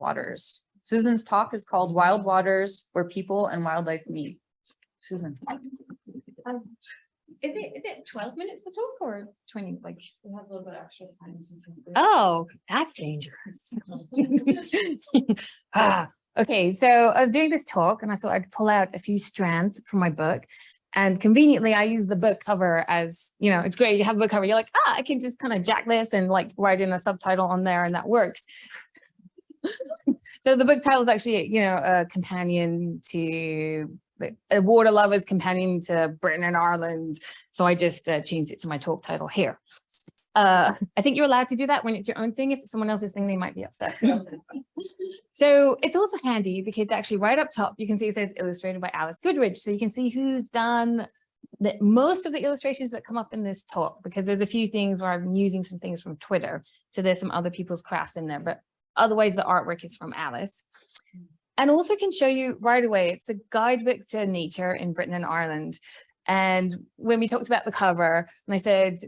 Waters. Susan's talk is called Wild Waters, Where People and Wildlife Meet. Susan. Is it 12 minutes to talk or 20? Like We have a little bit extra time. oh, that's dangerous. Okay, so I was doing this talk and I thought I'd pull out a few strands from my book. And conveniently, I use the book cover as, you know, it's great. You have a book cover. You're like, I can just kind of jack this and like write in a subtitle on there and that works. So the book title is actually, you know, a companion to a water lover's companion to Britain and Ireland. So I just changed it to my talk title here. I think you're allowed to do that when it's your own thing. If it's someone else's thing, they might be upset. So it's also handy because actually right up top, you can see it says illustrated by Alice Goodrich. So you can see who's done most of the illustrations that come up in this talk, because there's a few things where I'm using some things from Twitter. So there's some other people's crafts in there, but otherwise the artwork is from Alice. And also can show you right away, it's a guidebook to nature in Britain and Ireland. And when we talked about the cover, and I said,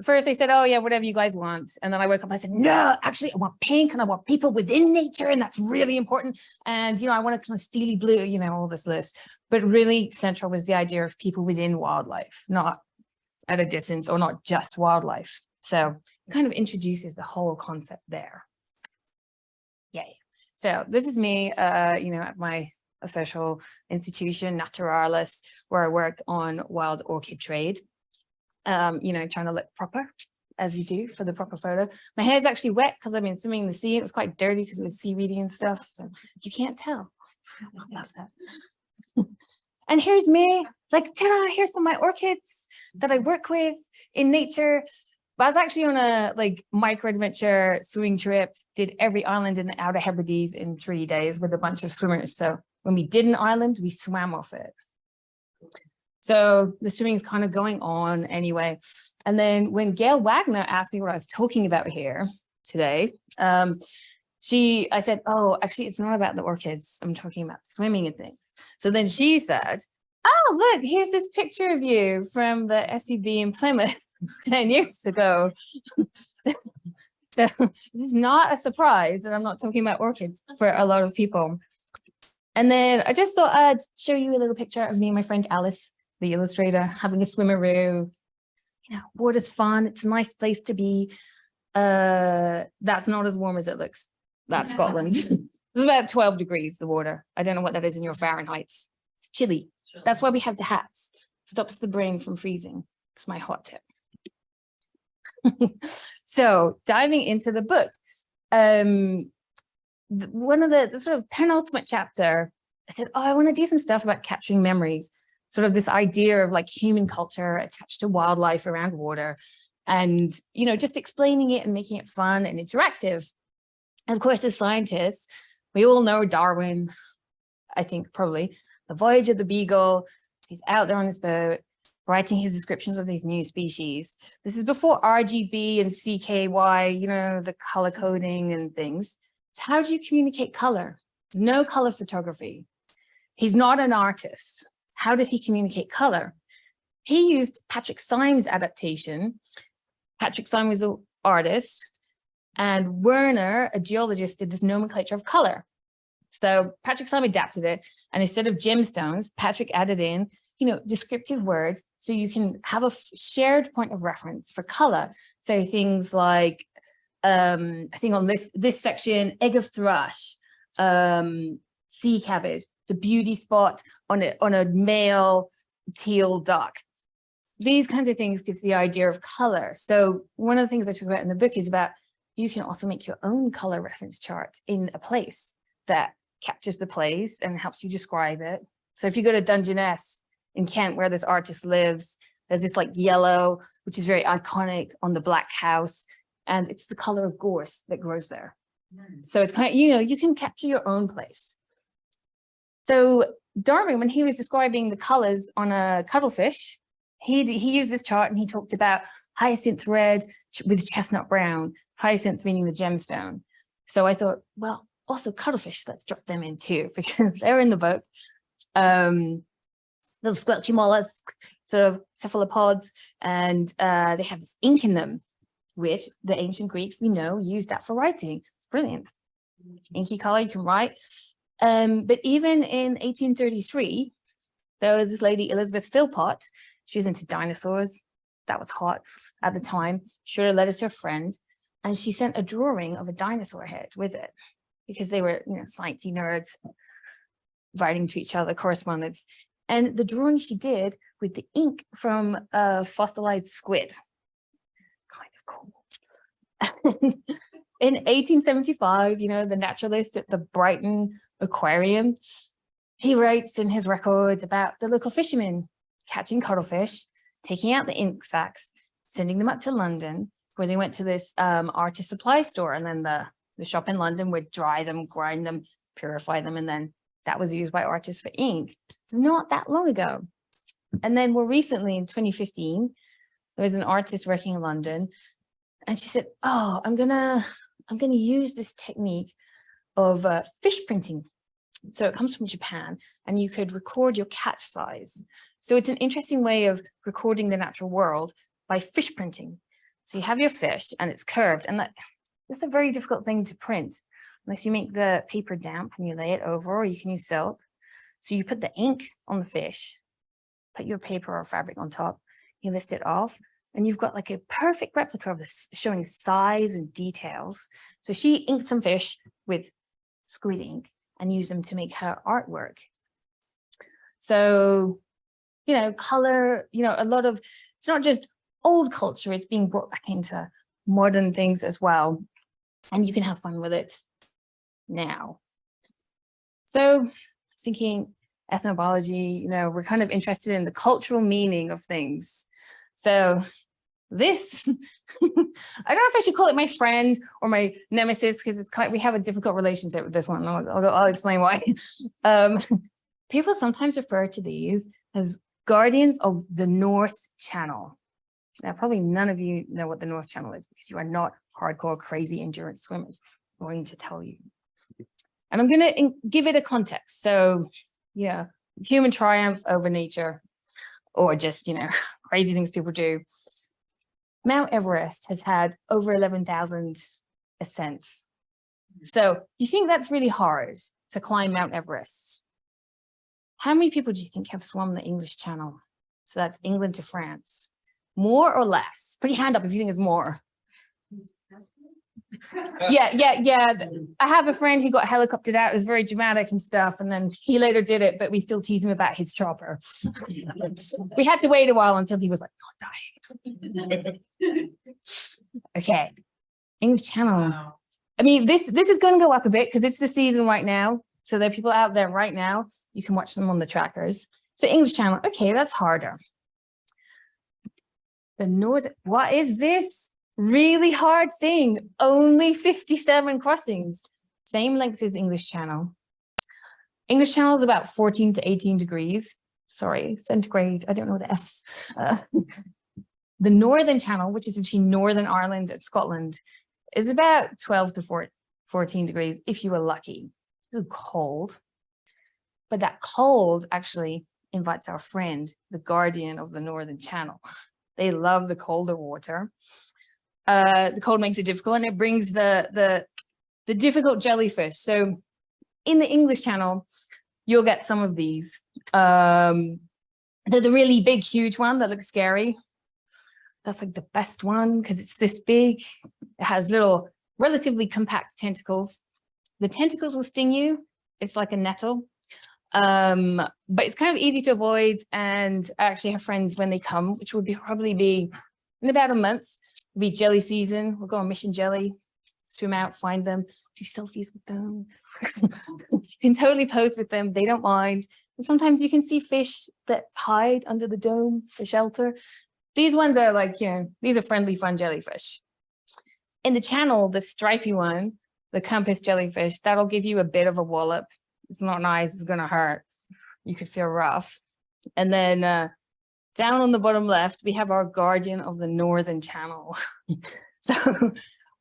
first I said, oh yeah, whatever you guys want. And then I woke up, I said, no, actually I want pink and I want people within nature. And that's really important. And, you know, I want a kind of steely blue, you know, all this list. But really central was the idea of people within wildlife, not at a distance or not just wildlife. So it kind of introduces the whole concept there. Yay. So this is me, you know, at my official institution, Naturalis, where I work on wild orchid trade. You know, trying to look proper as you do for the proper photo. My hair's actually wet because I've been swimming in the sea. It was quite dirty because it was seaweedy and stuff. So you can't tell. I love that. And here's me, like, ta-da, here's some of my orchids that I work with in nature. But I was actually on a like micro adventure swimming trip, did every island in the Outer Hebrides in 3 days with a bunch of swimmers. So when we did an island, we swam off it. So the swimming is kind of going on anyway. And then when Gail Wagner asked me what I was talking about here today, I said, oh, actually, it's not about the orchids. I'm talking about swimming and things. So then she said, oh, look, here's this picture of you from the SEB in Plymouth 10 years ago. So this is not a surprise that I'm not talking about orchids for a lot of people. And then I just thought I'd show you a little picture of me and my friend Alice, the illustrator, having a swimmeroo. You know, water's fun. It's a nice place to be. That's not as warm as it looks. That's Scotland. It's about 12 degrees, the water. I don't know what that is in your Fahrenheit. It's chilly. That's why we have the hats. Stops the brain from freezing. It's my hot tip. So diving into the book, one of the sort of penultimate chapter, I said, oh, I want to do some stuff about capturing memories. Sort of this idea of like human culture attached to wildlife around water and, you know, just explaining it and making it fun and interactive. And of course, as scientists, we all know Darwin, I think probably, the voyage of the Beagle. He's out there on his boat, writing his descriptions of these new species. This is before RGB and CKY, you know, the color coding and things. So how do you communicate color? There's no color photography. He's not an artist. How did he communicate color? He used Patrick Syme's adaptation. Patrick Syme was an artist, and Werner, a geologist, did this nomenclature of color. So Patrick Syme adapted it, and instead of gemstones, Patrick added in, you know, descriptive words so you can have a shared point of reference for color. So things like, I think on this section, egg of thrush, sea cabbage, the beauty spot on a male teal duck. These kinds of things gives the idea of color. So one of the things I talk about in the book is about you can also make your own color reference chart in a place that captures the place and helps you describe it. So if you go to Dungeness in Kent, where this artist lives, there's this like yellow, which is very iconic on the black house. And it's the color of gorse that grows there. So it's kind of, you know, you can capture your own place. So Darwin, when he was describing the colors on a cuttlefish, he used this chart and he talked about hyacinth red with chestnut brown, hyacinth meaning the gemstone. So I thought, well, also cuttlefish, let's drop them in too, because they're in the book. Little squelchy mollusk, sort of cephalopods, and they have this ink in them, which the ancient Greeks, we know, used that for writing. It's brilliant. inky color, you can write. But even in 1833, there was this lady, Elizabeth Philpott. She was into dinosaurs. That was hot at the time. She wrote a letter to a friend, and she sent a drawing of a dinosaur head with it, because they were, sciencey nerds writing to each other, correspondence. And the drawing she did with the ink from a fossilized squid. Kind of cool. In 1875, the naturalist at the Brighton Aquarium, he writes in his records about the local fishermen catching cuttlefish, taking out the ink sacs, sending them up to London, where they went to this artist supply store, and then the shop in London would dry them, grind them, purify them, and then that was used by artists for ink. It's not that long ago. And then more recently, in 2015, there was an artist working in London, and she said, oh, I'm gonna use this technique of fish printing. So it comes from Japan, and you could record your catch size. So it's an interesting way of recording the natural world by fish printing. So you have your fish and it's curved, and that's a very difficult thing to print unless you make the paper damp and you lay it over, or you can use silk. So you put the ink on the fish, put your paper or fabric on top, you lift it off, and you've got like a perfect replica of this, showing size and details. So she inked some fish with squid ink and used them to make her artwork. So, color, a lot of, it's not just old culture, it's being brought back into modern things as well. And you can have fun with it now. So I was thinking ethnobiology, we're kind of interested in the cultural meaning of things. So this, I don't know if I should call it my friend or my nemesis, because we have a difficult relationship with this one. I'll explain why. People sometimes refer to these as guardians of the North Channel. Now, probably none of you know what the North Channel is, because you are not hardcore, crazy endurance swimmers. I'm going to tell you. And I'm going to give it a context. So, human triumph over nature, or just, crazy things people do. Mount Everest has had over 11,000 ascents. So you think that's really hard to climb Mount Everest? How many people do you think have swum the English Channel? So that's England to France. More or less? Put your hand up if you think it's more. Yeah. I have a friend who got helicoptered out. It was very dramatic and stuff. And then he later did it, but we still tease him about his chopper. We had to wait a while until he was like, not dying. Okay. English Channel. Wow. I mean, this is going to go up a bit because it's the season right now. So there are people out there right now. You can watch them on the trackers. So English Channel. Okay, that's harder. The North. What is this? Really hard thing. Only 57 crossings. Same length as English Channel. English Channel is about 14 to 18 degrees. Sorry, centigrade. I don't know the F's. The Northern Channel, which is between Northern Ireland and Scotland, is about 12 to 14 degrees if you were lucky. It's cold. But that cold actually invites our friend, the guardian of the Northern Channel. They love the colder water. The cold makes it difficult, and it brings the difficult jellyfish. So in the English Channel, you'll get some of these. They're the really big, huge one that looks scary. That's like the best one because it's this big. It has little, relatively compact tentacles. The tentacles will sting you. It's like a nettle. But it's kind of easy to avoid. And I actually have friends when they come, which would probably be in about a month, it'll be jelly season. We'll go on Mission Jelly, swim out, find them, do selfies with them. You can totally pose with them. They don't mind. And sometimes you can see fish that hide under the dome for shelter. These ones are like, these are friendly, fun jellyfish. In the channel, the stripy one, the compass jellyfish, that'll give you a bit of a wallop. It's not nice. It's going to hurt. You could feel rough. And then down on the bottom left, we have our guardian of the Northern Channel. So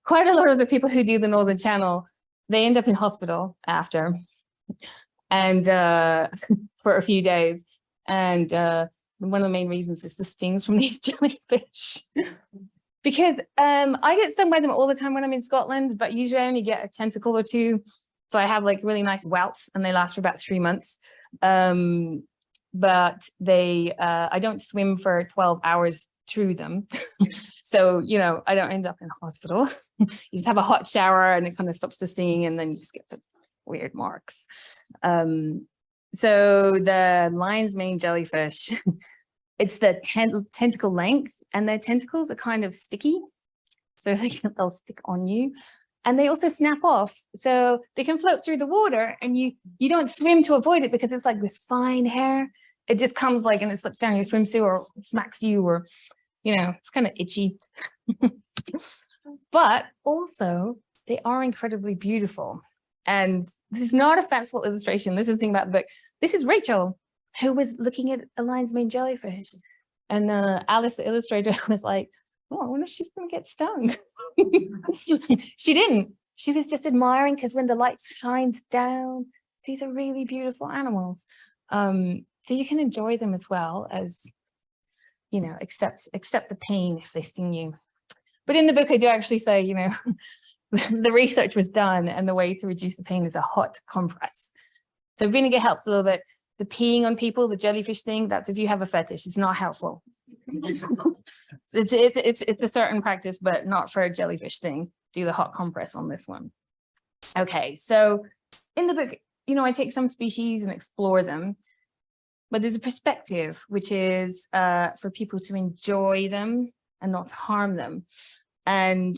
quite a lot of the people who do the Northern Channel, they end up in hospital after and for a few days. And one of the main reasons is the stings from these jellyfish. Because I get stung by them all the time when I'm in Scotland, but usually I only get a tentacle or two. So I have like really nice welts and they last for about 3 months. But they, I don't swim for 12 hours through them. So, you know, I don't end up in hospital. You just have a hot shower and it kind of stops the sting and then you just get the weird marks. So the lion's mane jellyfish, it's the tentacle length and their tentacles are kind of sticky. So they'll stick on you. And they also snap off. So they can float through the water and you don't swim to avoid it because it's like this fine hair. It just comes like, and it slips down your swimsuit or smacks you or, you know, it's kind of itchy. But also they are incredibly beautiful. And this is not a fanciful illustration. This is the thing about the book. This is Rachel, who was looking at a lion's mane jellyfish. And Alice, the illustrator, was like, oh, I wonder if she's going to get stung. She didn't. She was just admiring because when the light shines down, these are really beautiful animals. So you can enjoy them as well as, you know, accept the pain if they sting you. But in the book, I do actually say, you know, the research was done and the way to reduce the pain is a hot compress. So vinegar helps a little bit. The peeing on people, the jellyfish thing, that's if you have a fetish, it's not helpful. It's a certain practice, but not for a jellyfish thing. Do the hot compress on this one. Okay, so in the book, you know, I take some species and explore them, but there's a perspective, which is for people to enjoy them and not to harm them. And,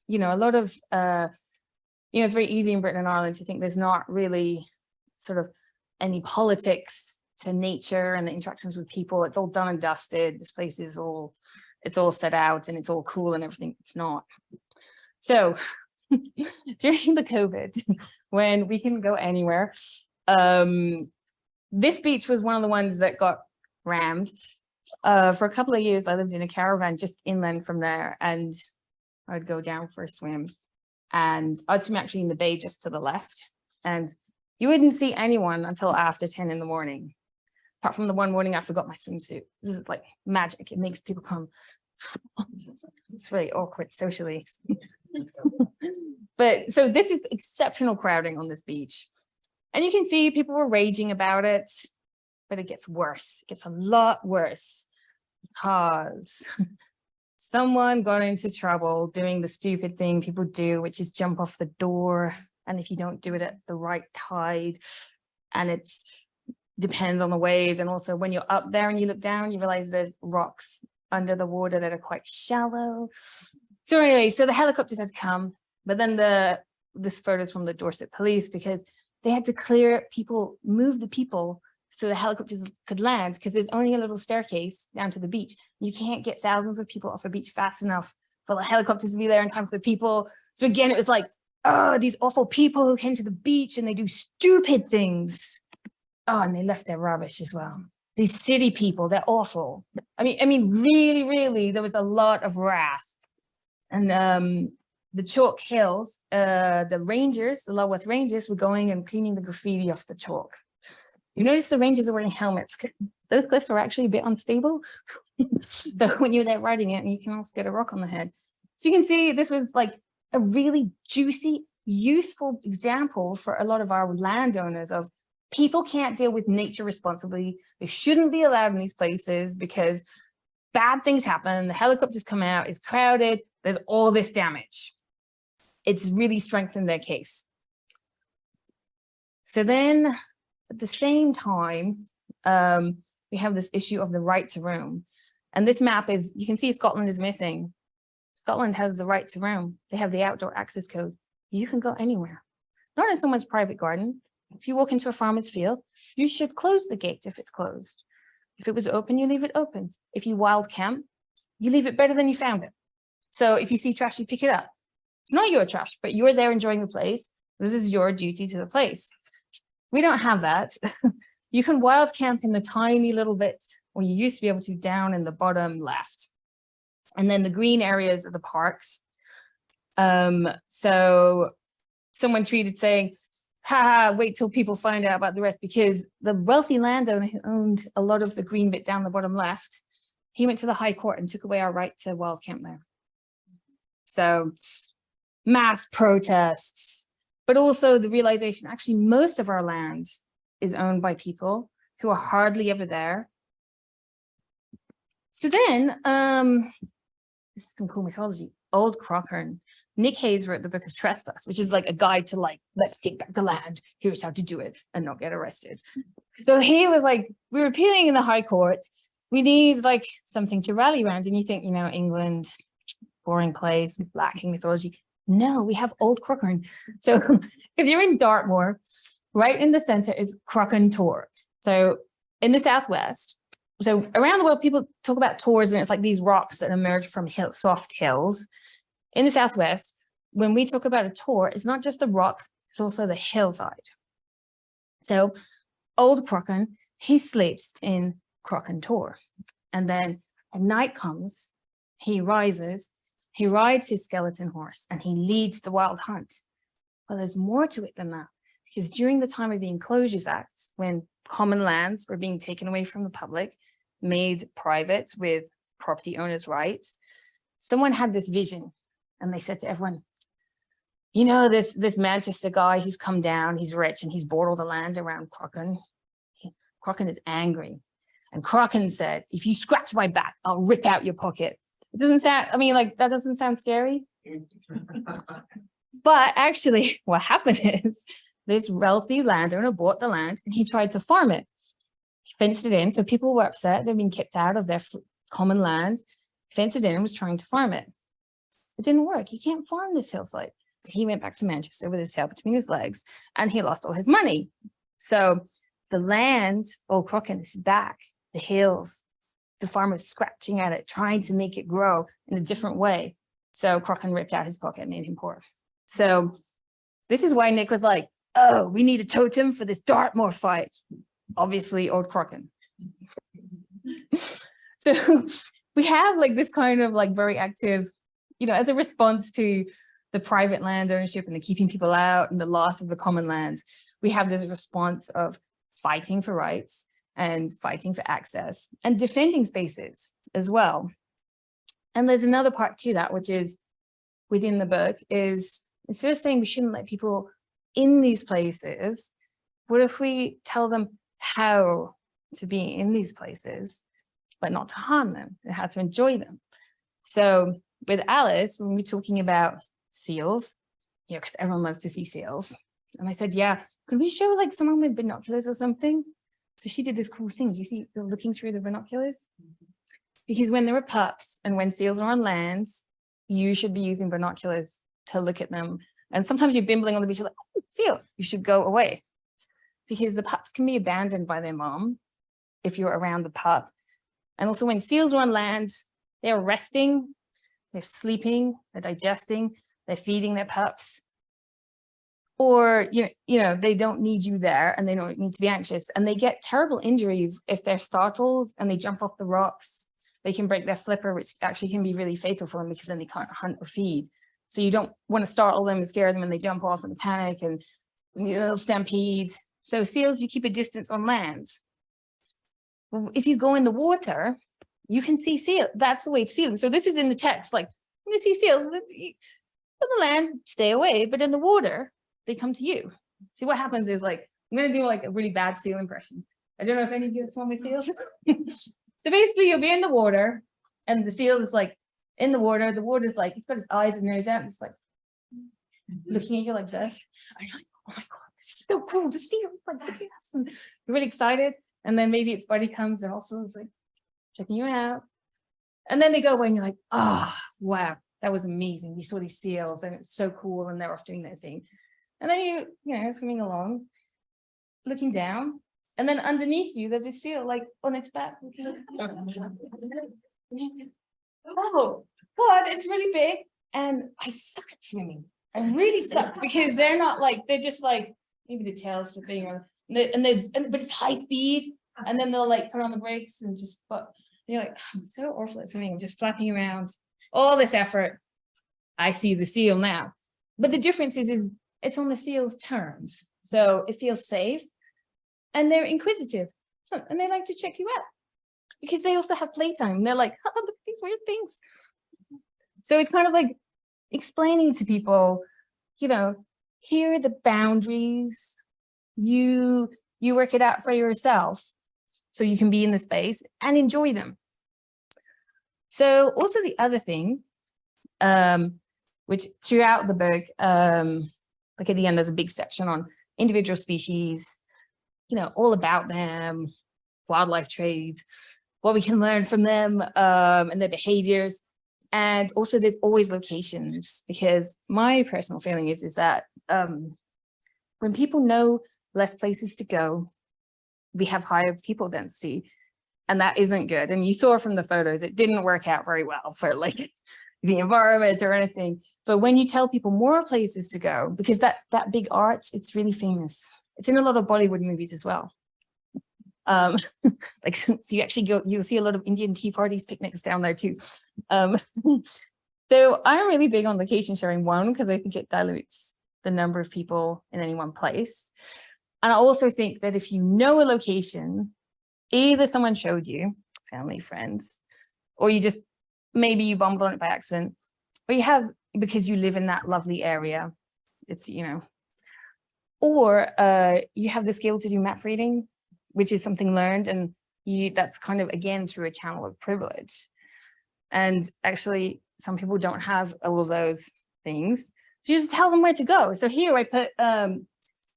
you know, a lot of, you know, it's very easy in Britain and Ireland to think there's not really sort of any politics to nature and the interactions with people. It's all done and dusted. This place is all, it's all set out and it's all cool and everything. It's not. So during the COVID, when we can go anywhere, this beach was one of the ones that got rammed. For a couple of years, I lived in a caravan just inland from there, and I would go down for a swim, and I'd swim actually in the bay just to the left, and you wouldn't see anyone until after 10 in the morning. Apart from the one morning I forgot my swimsuit. This is like magic. It makes people come. It's really awkward socially. But so this is exceptional crowding on this beach. And you can see people were raging about it, but it gets worse. It gets a lot worse because someone got into trouble doing the stupid thing people do, which is jump off the door. And if you don't do it at the right tide, and it's depends on the waves. And also when you're up there and you look down, you realize there's rocks under the water that are quite shallow. So anyway, so the helicopters had to come, but then this photos from the Dorset police, because they had to clear people, move the people so the helicopters could land, because there's only a little staircase down to the beach. You can't get thousands of people off a beach fast enough for the helicopters to be there in time for the people. So again, it was like, oh, these awful people who came to the beach and they do stupid things. Oh, and they left their rubbish as well. These city people, they're awful. I mean, really, really, there was a lot of wrath. And the chalk hills, the rangers, the Lulworth Rangers, were going and cleaning the graffiti off the chalk. You notice the rangers are wearing helmets. Those cliffs are actually a bit unstable. So when you're there riding it, you can also get a rock on the head. So you can see this was like a really juicy, useful example for a lot of our landowners of people can't deal with nature responsibly. They shouldn't be allowed in these places because bad things happen. The helicopters come out, it's crowded, there's all this damage. It's really strengthened their case. So then at the same time, we have this issue of the right to roam. And this map is, you can see Scotland is missing. Scotland has the right to roam. They have the outdoor access code. You can go anywhere. Not in so much private garden. If you walk into a farmer's field, you should close the gate if it's closed. If it was open, you leave it open. If you wild camp, you leave it better than you found it. So if you see trash, you pick it up. It's not your trash, but you're there enjoying the place. This is your duty to the place. We don't have that. You can wild camp in the tiny little bits, or you used to be able to, down in the bottom left. And then the green areas are the parks. So someone tweeted saying, haha, wait till people find out about the rest, because the wealthy landowner who owned a lot of the green bit down the bottom left he went to the High Court and took away our right to wild camp there. So mass protests, but also the realization, actually, most of our land is owned by people who are hardly ever there. So then, this is some cool mythology. Old Crockern. Nick Hayes wrote the book of Trespass, which is like a guide to like, let's take back the land. Here's how to do it and not get arrested. So he was like, we were appealing in the High Court. We need like something to rally around. And you think, you know, England, boring place, lacking mythology. No, we have Old Crockern. So if you're in Dartmoor, right in the center is Crockern Tor. So in the southwest, so around the world, people talk about tors, and it's like these rocks that emerge from soft hills. In the southwest, when we talk about a tor, it's not just the rock, it's also the hillside. So Old Crockern, he sleeps in Crockern Tor. And then at night comes, he rises, he rides his skeleton horse, and he leads the wild hunt. But there's more to it than that, because during the time of the Enclosures Acts, when common lands were being taken away from the public, made private with property owners' rights, someone had this vision, and they said to everyone, you know, this Manchester guy who's come down, he's rich, and he's bought all the land around Crockern. Crockern is angry. And Crockern said, if you scratch my back, I'll rip out your pocket. It doesn't sound, I mean, like, that doesn't sound scary. But actually, what happened is this wealthy landowner bought the land and he tried to farm it. He fenced it in. So people were upset. They've been kicked out of their common land. He fenced it in and was trying to farm it. It didn't work. You can't farm this hillside. So he went back to Manchester with his tail between his legs and he lost all his money. So the land, Old Crockern, is back, the hills, the farmers scratching at it, trying to make it grow in a different way. So Crockern ripped out his pocket and made him poor. So this is why Nick was like, oh, we need a totem for this Dartmoor fight. Obviously, Old Crockern. So we have like this kind of like very active, you know, as a response to the private land ownership and the keeping people out and the loss of the common lands, we have this response of fighting for rights and fighting for access and defending spaces as well. And there's another part to that, which is within the book, is instead of saying we shouldn't let people in these places, what if we tell them how to be in these places, but not to harm them, and how to enjoy them? So with Alice, when we're talking about seals, you know, because everyone loves to see seals. And I said, yeah, could we show like someone with binoculars or something? So she did this cool thing. Do you see they're looking through the binoculars? Because when there are pups and when seals are on land, you should be using binoculars to look at them. And sometimes you're bimbling on the beach, you're like, oh, seal, you should go away. Because the pups can be abandoned by their mom if you're around the pup. And also when seals are on land, they're resting, they're sleeping, they're digesting, they're feeding their pups. Or, you know, they don't need you there and they don't need to be anxious. And they get terrible injuries if they're startled and they jump off the rocks. They can break their flipper, which actually can be really fatal for them because then they can't hunt or feed. So you don't want to startle them and scare them and they jump off and panic and, you know, stampede. So seals, you keep a distance on land. Well, if you go in the water, you can see seals. That's the way to see them. So this is in the text, like, when you see seals, on the land, stay away, but in the water, they come to you. See, what happens is, like, I'm going to do like a really bad seal impression. I don't know if any of you have swum with seals. So basically you'll be in the water and the seal is like in the water. The water's like, it's got its eyes and nose out and it's like looking at you like this. And you're like, oh my God, this is so cool to see. Like, look at us. And you're really excited. And then maybe its buddy comes and also is like checking you out. And then they go away and you're like, oh, wow, that was amazing. We saw these seals and it's so cool. And they're off doing their thing. And then you know, swimming along, looking down. And then underneath you, there's a seal like on its back. Oh, God, it's really big. And I suck at swimming. I really suck because they're not like, they're just like, maybe the tail's flipping or, but it's high speed. And then they'll like put on the brakes and just, but you're like, I'm so awful at swimming. I'm just flapping around, all this effort. I see the seal now. But the difference is it's on the seal's terms. So it feels safe. And they're inquisitive, and they like to check you out. because they also have playtime. They're like, oh, look at these weird things. So it's kind of like explaining to people, you know, here are the boundaries. You work it out for yourself so you can be in the space and enjoy them. So also the other thing, which throughout the book, like at the end, there's a big section on individual species, you know, all about them, wildlife trades, what we can learn from them, and their behaviors. And also there's always locations, because my personal feeling is that when people know less places to go, we have higher people density, and that isn't good. And you saw from the photos, it didn't work out very well for like the environment or anything. But when you tell people more places to go, because that big arch, it's really famous. It's in a lot of Bollywood movies as well. Like, so you actually you'll see a lot of Indian tea parties, picnics down there too. So I'm really big on location sharing, one, because I think it dilutes the number of people in any one place. And I also think that if you know a location, either someone showed you, family, friends, or you just, maybe you bumbled on it by accident, or you have, because you live in that lovely area, it's, you know, or you have the skill to do map reading, which is something learned, and that's kind of, again, through a channel of privilege. And actually, some people don't have all of those things. So you just tell them where to go. So here I put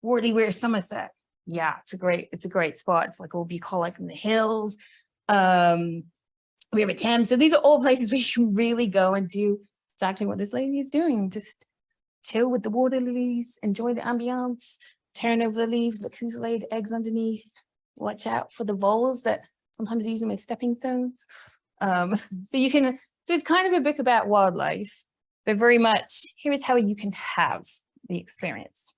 Wortley Weir, Somerset. Yeah, it's a great spot. It's like all bucolic in the hills. We have a Thames. So these are all places where you can really go and do exactly what this lady is doing. Just chill with the water lilies, enjoy the ambience, turn over the leaves, look who's laid eggs underneath. Watch out for the voles that sometimes use them as stepping stones. So it's kind of a book about wildlife, but very much, here is how you can have the experience.